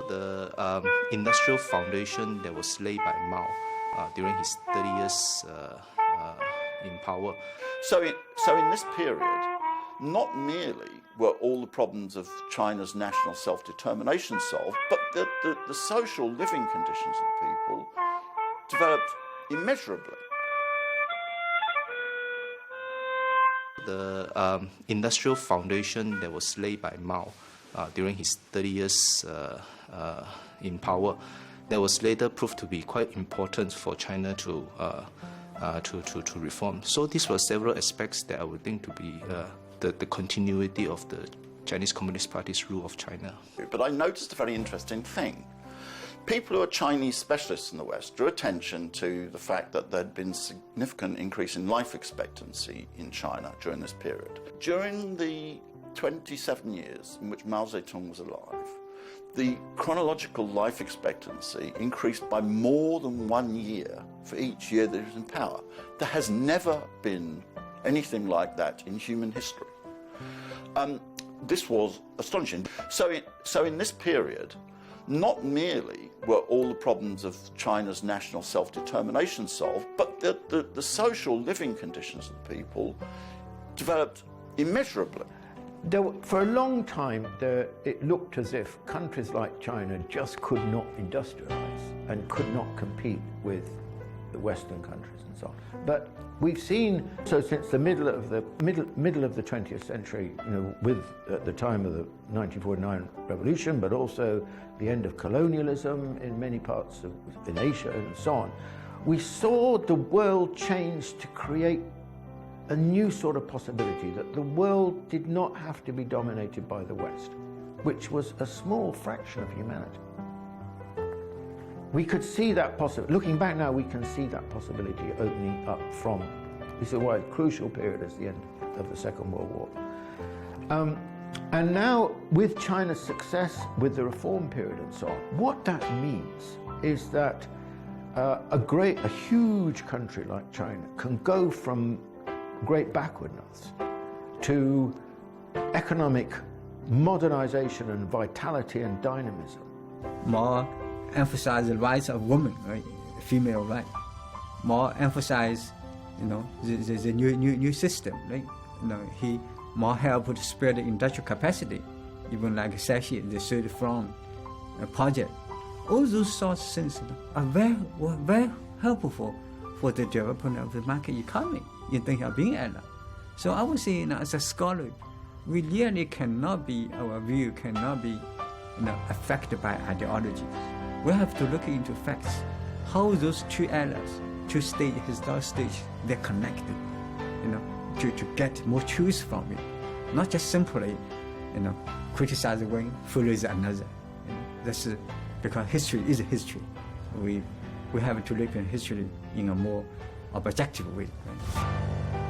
the industrial foundation that was laid by Mao during his 30 years in power. So in this period, not merely were all the problems of China's national self-determination solved, but the social living conditions of the people developed immeasurably. The industrial foundation that was laid by Mao during his 30 years in power, that was later proved to be quite important for China to reform. So these were several aspects that I would think to be the continuity of the Chinese Communist Party's rule of China. But I noticed a very interesting thing. People who are Chinese specialists in the West drew attention to the fact that there had been significant increase in life expectancy in China during this period. During the 27 years in which Mao Zedong was alive, the chronological life expectancy increased by more than 1 year for each year that he was in power. There has never been anything like that in human history. This was astonishing. So in this period, not merely were all the problems of China's national self-determination solved, but the social living conditions of the people developed immeasurably. For a long time, it looked as if countries like China just could not industrialize and could not compete with the Western countries and so on. But we've seen, so since the middle of the 20th century, with at the time of the 1949 revolution, but also the end of colonialism in many parts in Asia and so on, we saw the world change to create a new sort of possibility that the world did not have to be dominated by the West, which was a small fraction of humanity. We could see that possibility. Looking back now, we can see that possibility opening up from, this is why a crucial period is the end of the Second World War. And now, with China's success with the reform period and so on, what that means is that a huge country like China can go from great backwardness to economic modernization and vitality and dynamism. More emphasize the rights of women, right? Female right. More emphasize, the new system, right? He more help to spread the industrial capacity, even like Sashi, the third front project. All those sorts of things are very helpful for the development of the market economy in Deng Xiaoping era. So I would say, as a scholar, we really cannot be, our view cannot be affected by ideology. We have to look into facts, how those two eras, two historic stages, they're connected, to get more truth from it. Not just simply, criticize one, follow another. That's because history is history. We have to look at history in a more objective way. Right?